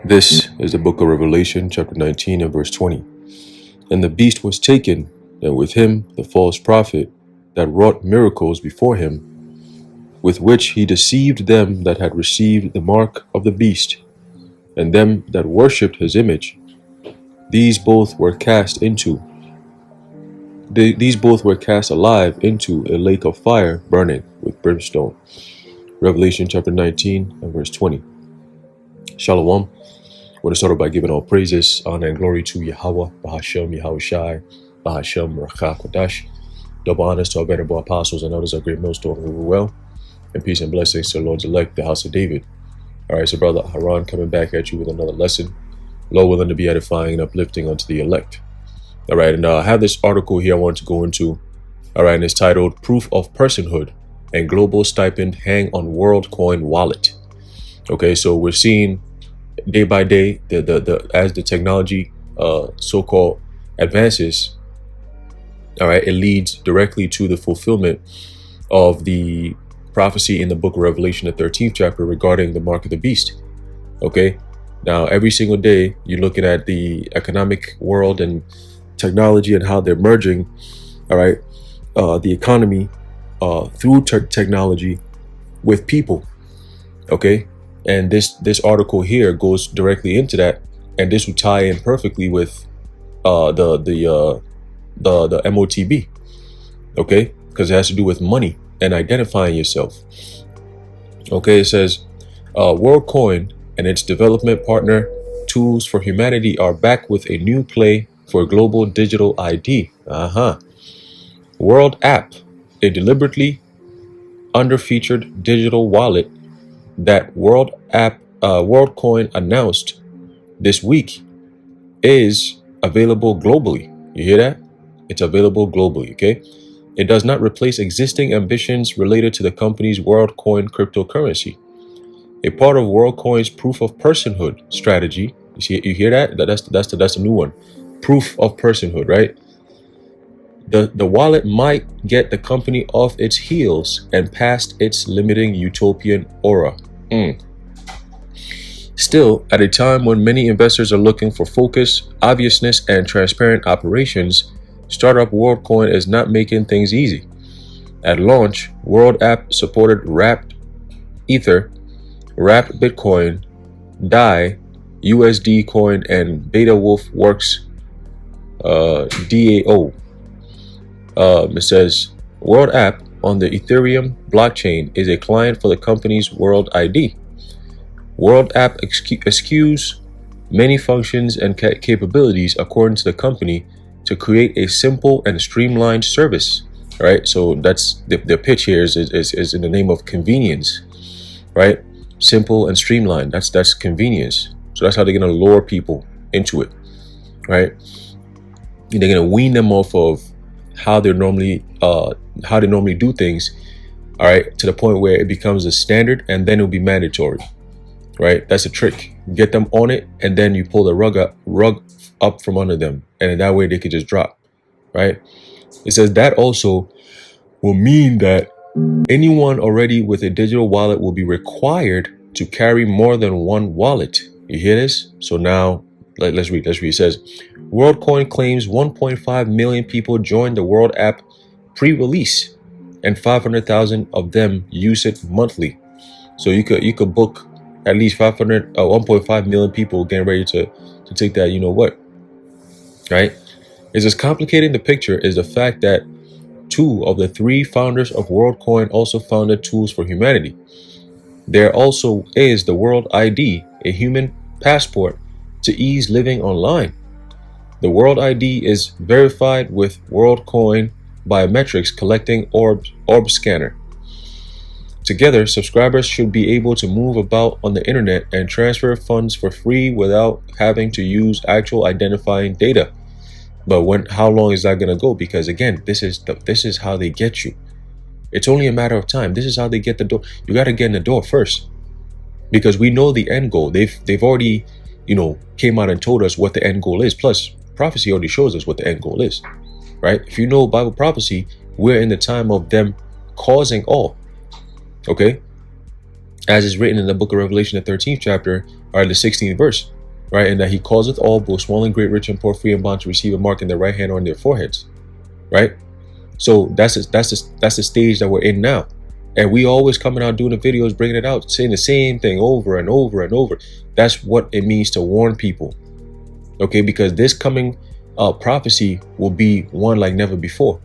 This is the book of Revelation, chapter 19 and verse 20. And the beast was taken, and with him the false prophet that wrought miracles before him, with which he deceived them that had received the mark of the beast, and them that worshipped his image. These both were cast alive into a lake of fire burning with brimstone. Revelation chapter 19 and verse 20. Shalom. I want to start off by giving all praises, honor, and glory to Yahweh, Bahashem, Yahushai, Bahashem, Rakha, Kodash. Double honors to our venerable apostles and others, our great millstone who were well, and peace and blessings to the Lord's elect, the house of David. All right, so Brother Haran coming back at you with another lesson. Lord willing to be edifying and uplifting unto the elect. All right, and I have this article here I want to go into. All right, and it's titled Proof of Personhood and Global Stipend Hang on WorldCoin Wallet. Okay, so we're seeing day by day, as the technology so-called advances, all right, it leads directly to the fulfillment of the prophecy in the book of Revelation, the 13th chapter, regarding the mark of the beast. Okay, now every single day you're looking at the economic world and technology and how they're merging, all right, the economy through technology with people. Okay, and this article here goes directly into that, and this will tie in perfectly with the Motb, okay, because it has to do with money and identifying yourself. Okay, it says WorldCoin and its development partner Tools for Humanity are back with a new play for global digital ID. World App, a deliberately under-featured digital wallet that WorldCoin announced this week, is available globally. You hear that? It's available globally, okay? It does not replace existing ambitions related to the company's WorldCoin cryptocurrency. A part of WorldCoin's proof of personhood strategy. You hear that? That's the new one. Proof of personhood, right? The wallet might get the company off its heels and past its limiting utopian aura. Still, at a time when many investors are looking for focus, obviousness, and transparent operations, startup WorldCoin is not making things easy. At launch, World App supported Wrapped Ether, Wrapped Bitcoin, DAI, USD Coin, and Beta Wolf Works DAO. It says World App on the Ethereum blockchain is a client for the company's World ID. World App eschews many functions and capabilities, according to the company, to create a simple and streamlined service. Right, so that's the pitch here is in the name of convenience, right? Simple and streamlined. That's convenience. So that's how they're gonna lure people into it, right? And they're gonna wean them off of how they normally do things, all right, to the point where it becomes a standard, and then it'll be mandatory, right? That's a trick. Get them on it, and then you pull the rug up from under them, and in that way they could just drop, right? It says that also will mean that anyone already with a digital wallet will be required to carry more than one wallet. You hear this? So now let's read. It says WorldCoin claims 1.5 million people joined the World App pre-release, and 500,000 of them use it monthly. So you could book at least 1.5 million people getting ready to take that. You know what? Right? It's as complicating the picture is the fact that 2 of the 3 founders of WorldCoin also founded Tools for Humanity. There also is the World ID, a human passport to ease living online. The World ID is verified with WorldCoin biometrics collecting orb scanner. Together, subscribers should be able to move about on the internet and transfer funds for free without having to use actual identifying data. But how long is that going to go? Because again, this is how they get you. It's only a matter of time. This is how they get the door. You got to get in the door first, because we know the end goal. They've already, came out and told us what the end goal is. Plus, prophecy already shows us what the end goal is, right? If you know Bible prophecy, we're in the time of them causing all. Okay, as is written in the book of Revelation, the 13th chapter, or the 16th verse, right? And that he causeth all, both small and great, rich and poor, free and bond, to receive a mark in their right hand or in their foreheads, right? So that's the stage that we're in now. And we always coming out doing the videos, bringing it out, saying the same thing over and over and over. That's what it means to warn people, okay? Because this coming prophecy will be one like never before,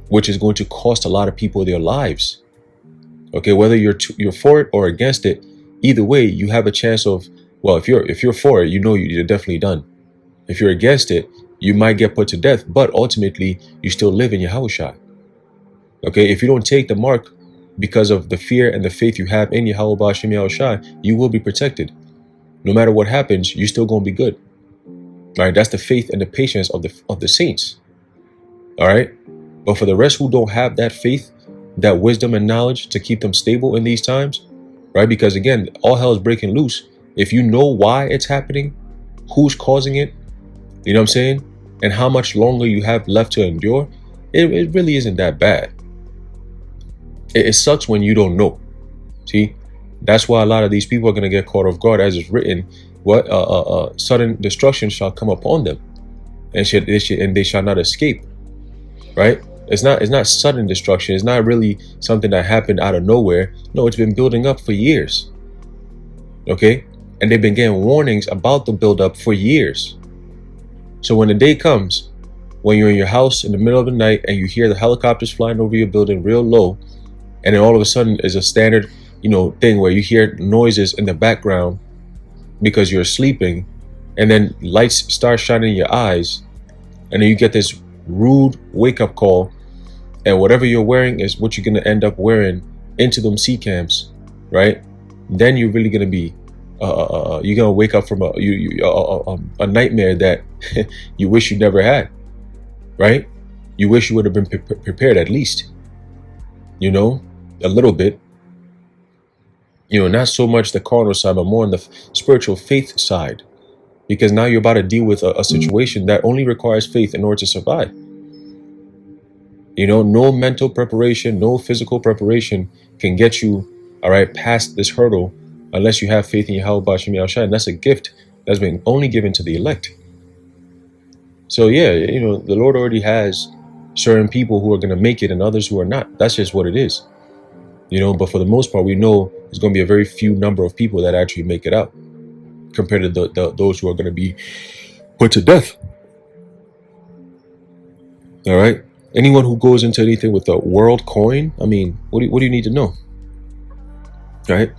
which is going to cost a lot of people their lives. Okay, whether you're for it or against it, either way, you have a chance of, well, if you're for it, you know you're definitely done. If you're against it, you might get put to death, but ultimately you still live in your Yahushua. Okay, if you don't take the mark because of the fear and the faith you have in Yahweh Shem Yahushua, you will be protected. No matter what happens, you're still going to be good. All right, that's the faith and the patience of the saints. All right, but for the rest who don't have that faith, that wisdom and knowledge to keep them stable in these times, right? Because again, all hell is breaking loose. If you know why it's happening, who's causing it, you know what I'm saying, and how much longer you have left to endure, it really isn't that bad. It sucks when you don't know. See, that's why a lot of these people are going to get caught off guard, as it's written, what sudden destruction shall come upon them, and they shall not escape, right? It's not sudden destruction. It's not really something that happened out of nowhere. No, it's been building up for years. Okay? And they've been getting warnings about the buildup for years. So when the day comes, when you're in your house in the middle of the night and you hear the helicopters flying over your building real low, and then all of a sudden is a standard, thing where you hear noises in the background because you're sleeping, and then lights start shining in your eyes, and then you get this rude wake-up call, and whatever you're wearing is what you're going to end up wearing into them sea camps, right? Then you're really going to be you're going to wake up from a nightmare that you wish you never had, right? You wish you would have been prepared at least, a little bit, not so much the carnal side, but more on the spiritual faith side, because now you're about to deal with a situation that only requires faith in order to survive. No mental preparation, no physical preparation can get you, all right, past this hurdle unless you have faith in Yahweh Shem Yahushua, and that's a gift that's been only given to the elect. So yeah, the Lord already has certain people who are going to make it and others who are not. That's just what it is. But for the most part, we know there's going to be a very few number of people that actually make it out compared to those who are going to be put to death. All right. Anyone who goes into anything with a world coin, I mean, what do you need to know? All right.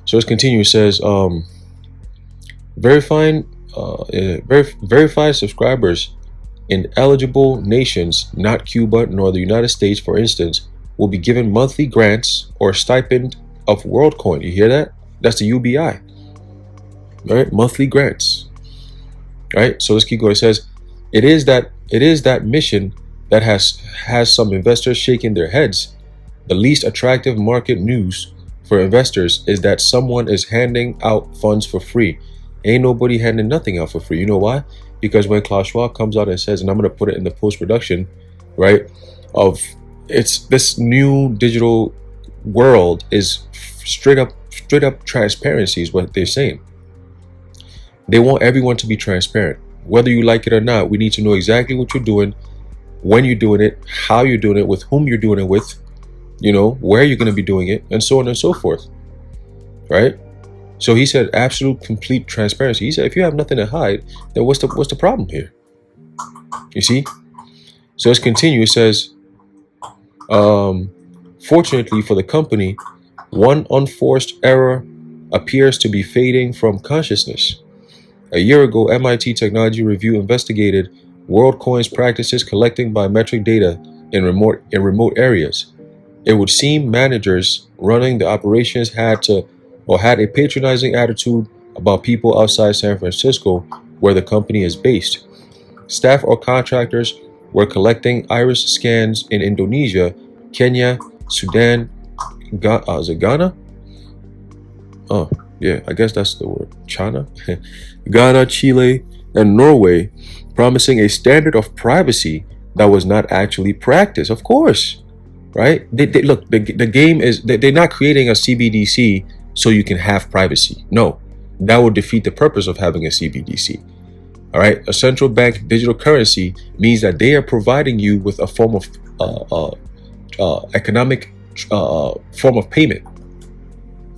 So let's continue. It says, verified subscribers in eligible nations, not Cuba nor the United States, for instance, will be given monthly grants or stipend of WorldCoin. You hear that? That's the UBI. All right, monthly grants. All right, so let's keep going. It says, it is that mission that has some investors shaking their heads. The least attractive market news for investors is that someone is handing out funds for free. Ain't nobody handing nothing out for free. You know why? Because when Klaus Schwab comes out and says, and I'm going to put it in the post-production, right, of it's this new digital world is straight up transparency is what they're saying. They want everyone to be transparent. Whether you like it or not, we need to know exactly what you're doing, when you're doing it, how you're doing it, with whom you're doing it with, where you're going to be doing it, and so on and so forth. Right? So he said absolute, complete transparency. He said, if you have nothing to hide, then what's the problem here? You see? So let's continue. It says, fortunately for the company, one unforced error appears to be fading from consciousness. A year ago, MIT Technology Review investigated WorldCoin's practices collecting biometric data in remote areas. It would seem managers running the operations had a patronizing attitude about people outside San Francisco, where the company is based. Staff or contractors were collecting iris scans in Indonesia, Kenya, Sudan, is it Ghana? Oh, yeah, I guess that's the word. China, Ghana, Chile, and Norway, promising a standard of privacy that was not actually practiced. Of course. right? They look, the game is, they're not creating a CBDC so you can have privacy. No, that would defeat the purpose of having a CBDC. All right, a central bank digital currency means that they are providing you with a form of economic form of payment,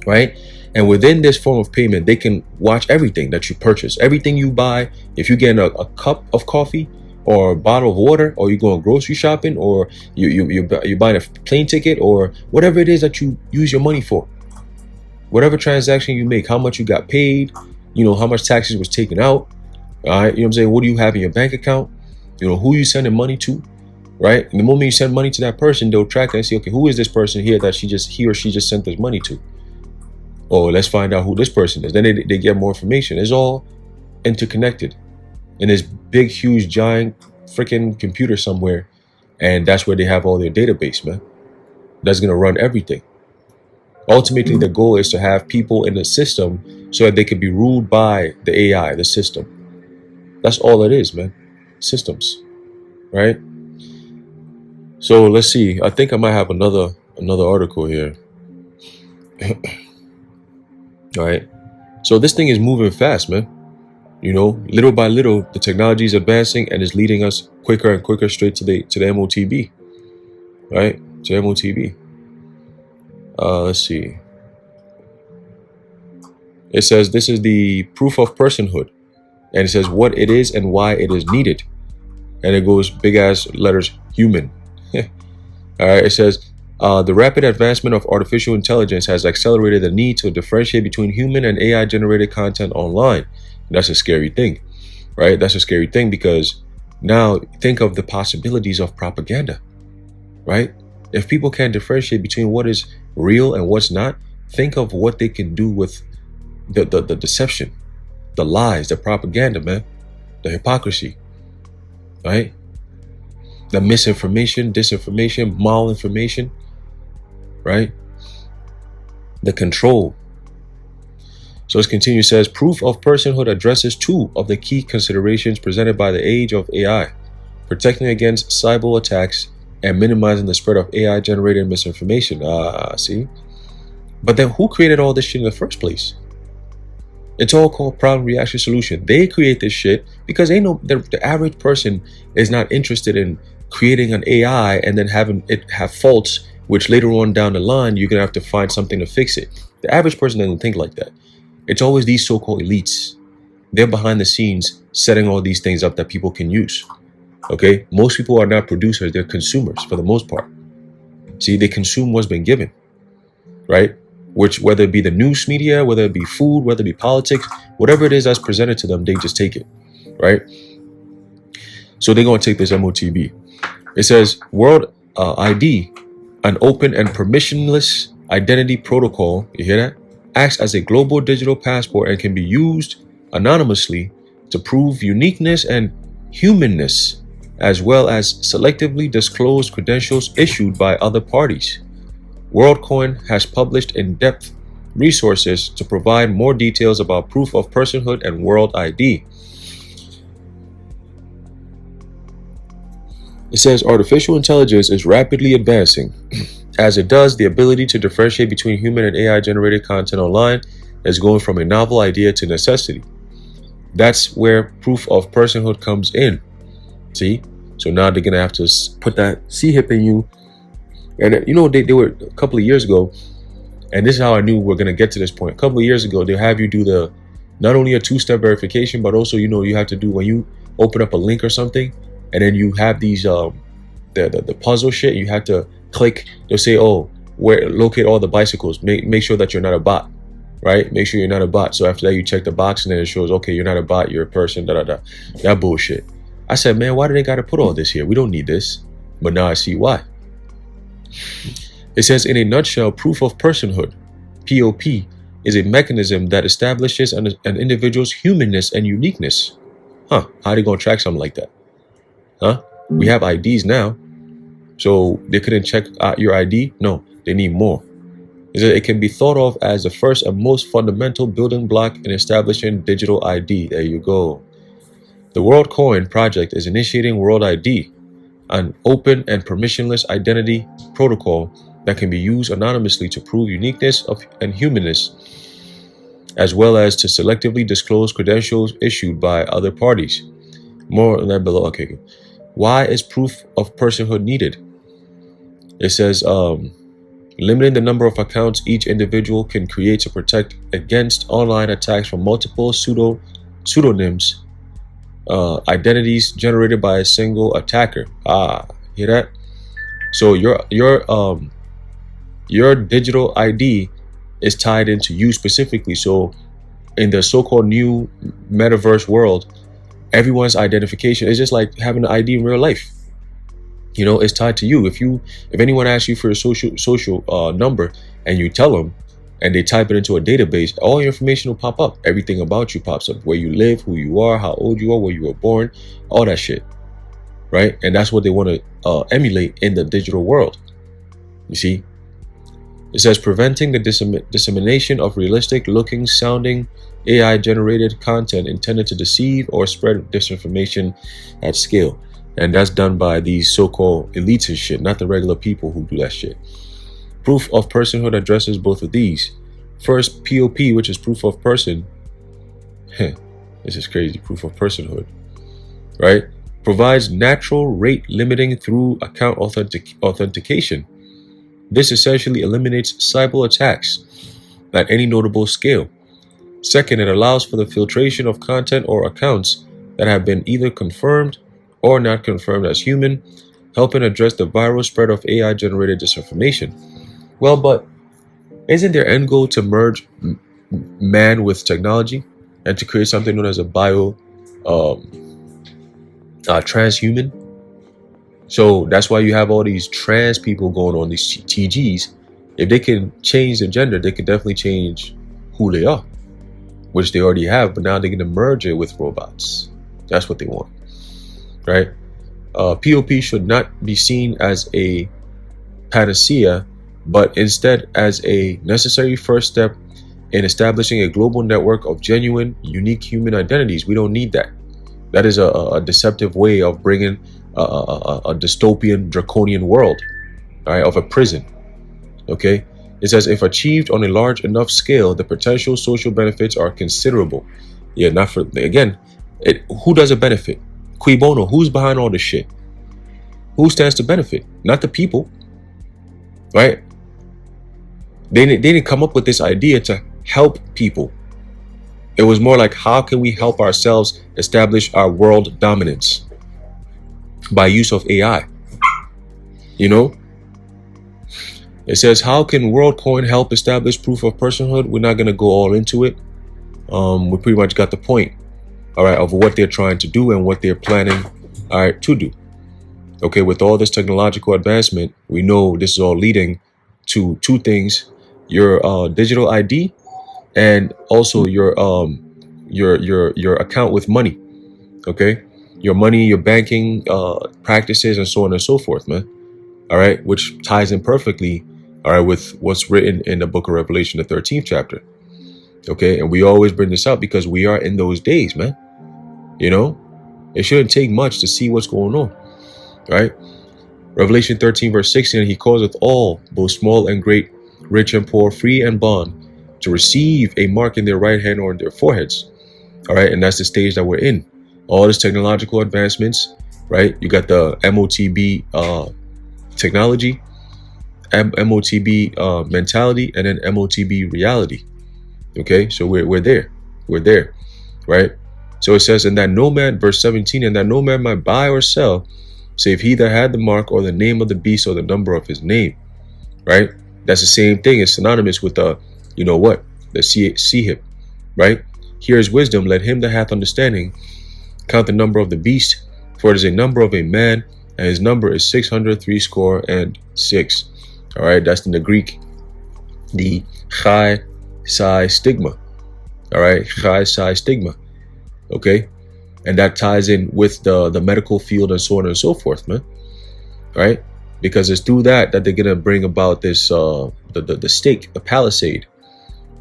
right? And within this form of payment, they can watch everything that you purchase, everything you buy. If you get a cup of coffee or a bottle of water, or you go grocery shopping, or you're buying a plane ticket, or whatever it is that you use your money for, whatever transaction you make, how much you got paid, how much taxes was taken out. All right, you know what I'm saying? What do you have in your bank account? Who you sending money to, right? And the moment you send money to that person, they'll track and say, okay, who is this person here that he or she just sent this money to? Oh, let's find out who this person is. Then they get more information. It's all interconnected in this big, huge, giant freaking computer somewhere. And that's where they have all their database, man. That's going to run everything. Ultimately, the goal is to have people in the system so that they can be ruled by the AI, the system. That's all it is, man. Systems, right? So let's see. I think I might have another article here. All right. So this thing is moving fast, man. Little by little, the technology is advancing and is leading us quicker and quicker straight to the Motb, right? To Motb. Let's see. It says this is the proof of personhood, and it says what it is and why it is needed, and it goes big ass letters human. All right. It says. The rapid advancement of artificial intelligence has accelerated the need to differentiate between human and AI-generated content online. And that's a scary thing, right? That's a scary thing because now think of the possibilities of propaganda, right? If people can't differentiate between what is real and what's not, think of what they can do with the deception, the lies, the propaganda, man, the hypocrisy, right? The misinformation, disinformation, malinformation, right? The control. So let's continue. It says proof of personhood addresses two of the key considerations presented by the age of AI: protecting against cyber attacks and minimizing the spread of AI generated misinformation. See? But then who created all this shit in the first place? It's all called problem reaction solution. They create this shit because they know the average person is not interested in creating an AI and then having it have faults, which later on down the line, you're going to have to find something to fix it. The average person doesn't think like that. It's always these so-called elites. They're behind the scenes setting all these things up that people can use. Okay? Most people are not producers. They're consumers for the most part. See, they consume what's been given, right? Which, whether it be the news media, whether it be food, whether it be politics, whatever it is that's presented to them, they just take it, right? So they're going to take this Motb. It says World ID, an open and permissionless identity protocol, you hear that? Acts as a global digital passport and can be used anonymously to prove uniqueness and humanness, as well as selectively disclosed credentials issued by other parties. WorldCoin has published in-depth resources to provide more details about proof of personhood and World ID. It says artificial intelligence is rapidly advancing. As it does, the ability to differentiate between human and AI-generated content online is going from a novel idea to necessity. That's where proof of personhood comes in. See? So now they're going to have to put that C-hip in you. And they were a couple of years ago, and this is how I knew we're going to get to this point. A couple of years ago, they'll have you do not only a two-step verification, but also, you have to do when you open up a link or something, and then you have these, the puzzle shit, you have to click, they'll say, oh, locate all the bicycles, make sure that you're not a bot, right? Make sure you're not a bot. So after that, you check the box, and then it shows, okay, you're not a bot, you're a person, that bullshit. I said, man, why do they got to put all this here? We don't need this. But now I see why. It says, in a nutshell, proof of personhood, POP, is a mechanism that establishes an individual's humanness and uniqueness. How are they going to track something like that? We have IDs now, so they couldn't check your ID? No, they need more. It says it can be thought of as the first and most fundamental building block in establishing digital ID. There you go. The WorldCoin project is initiating World ID, an open and permissionless identity protocol that can be used anonymously to prove uniqueness and humanness, as well as to selectively disclose credentials issued by other parties. More on that below. Okay. Why is proof of personhood needed? It says, limiting the number of accounts each individual can create to protect against online attacks from multiple pseudonyms, identities generated by a single attacker. Hear that? So your digital ID is tied into you specifically. So in the so-called new metaverse world, everyone's identification is just like having an ID in real life. You know, it's tied to you. If anyone asks you for your social number and you tell them, and they type it into a database, all your information will pop up. Everything about you pops up: where you live, who you are, how old you are, where you were born, all that shit, right? And that's what they want to emulate in the digital world. You see, it says preventing the dissemination of realistic looking, sounding, AI generated content intended to deceive or spread disinformation at scale. And that's done by these so-called elites and shit, not the regular people who do that shit. Proof of personhood addresses both of these. First, POP, which is proof of person. This is crazy. Proof of personhood, right? Provides natural rate limiting through account authentication. This essentially eliminates cyber attacks at any notable scale. Second, it allows for the filtration of content or accounts that have been either confirmed or not confirmed as human, helping address the viral spread of AI-generated disinformation. Well, but isn't their end goal to merge man with technology and to create something known as a transhuman? So that's why you have all these trans people going on, these TGs. If they can change their gender, they can definitely change who they are, which they already have, but now they're going to merge it with robots. That's what they want, right? POP should not be seen as a panacea, but instead as a necessary first step in establishing a global network of genuine, unique human identities. We don't need that. That is a deceptive way of bringing a dystopian, draconian world, all right, of a prison. Okay? It says, if achieved on a large enough scale, the potential social benefits are considerable. Yeah, not for, again, who does it benefit? Cui bono? Who's behind all this shit? Who stands to benefit? Not the people, right? They didn't come up with this idea to help people. It was more like, how can we help ourselves establish our world dominance by use of AI? You know? It says, how can WorldCoin help establish proof of personhood? We're not going to go all into it. We pretty much got the point, all right, of what they're trying to do and what they're planning, all right, to do. Okay, with all this technological advancement, we know this is all leading to two things: your digital ID, and also your account with money. Okay, your money, your banking practices, and so on and so forth, man. All right, which ties in perfectly, all right, with what's written in the book of Revelation, the 13th chapter. Okay, and we always bring this up because we are in those days, man. You know, it shouldn't take much to see what's going on, right? Revelation 13 verse 16, he causeth all, both small and great, rich and poor, free and bond, to receive a mark in their right hand or in their foreheads. All right, and that's the stage that we're in. All this technological advancements, right? You got the Motb technology, Motb mentality, and then Motb reality. Okay, so we're there, right? So it says, in that no man, verse 17, and that no man might buy or sell, save he that had the mark or the name of the beast or the number of his name, right? That's the same thing. It's synonymous with the, you know what, the hip, right? Here is wisdom. Let him that hath understanding count the number of the beast, for it is a number of a man, and his number is 666. All right, that's in the Greek, the Chi Psi stigma. All right, Chi Psi stigma. Okay, and that ties in with the medical field and so on and so forth, man. Right, because it's through that they're gonna bring about this the stake, the palisade.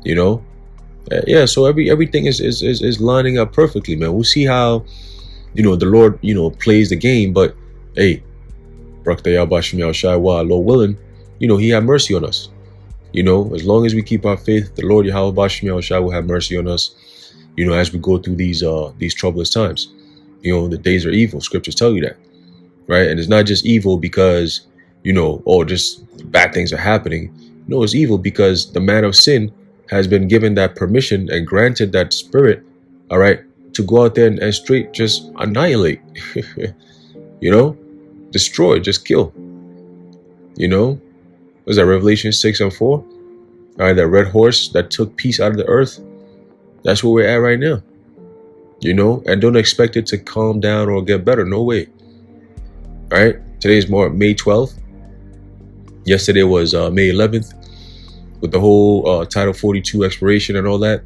You know, yeah. So everything is lining up perfectly, man. We'll see how, you know, the Lord, you know, plays the game, but hey, Lord willing, he had mercy on us. As long as we keep our faith, the Lord Yahweh Bashim Yahushua will have mercy on us, as we go through these troublous times. The days are evil. Scriptures tell you that, right? And it's not just evil because, just bad things are happening. No, it's evil because the man of sin has been given that permission and granted that spirit, all right, to go out there and straight just annihilate, destroy, just kill. Was that Revelation 6:4? All right, that red horse that took peace out of the earth. That's where we're at right now. And don't expect it to calm down or get better. No way. All right, today is May 12th. Yesterday was May 11th with the whole Title 42 expiration and all that.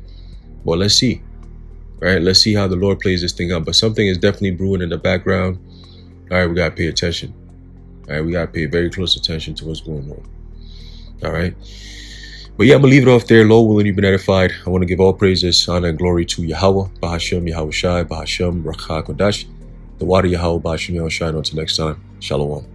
Well, let's see. All right, let's see how the Lord plays this thing out. But something is definitely brewing in the background. All right, we got to pay attention. All right, we got to pay very close attention to what's going on. All right. But yeah, I'm going to leave it off there. Lord willing, you've been edified. I want to give all praises, honor, and glory to Yahweh, Bahashem, Yahweh Shai, Bahashem, Rakha Kodash, the water Yahweh, Bahashem, Yahweh Shai. Until next time, Shalom.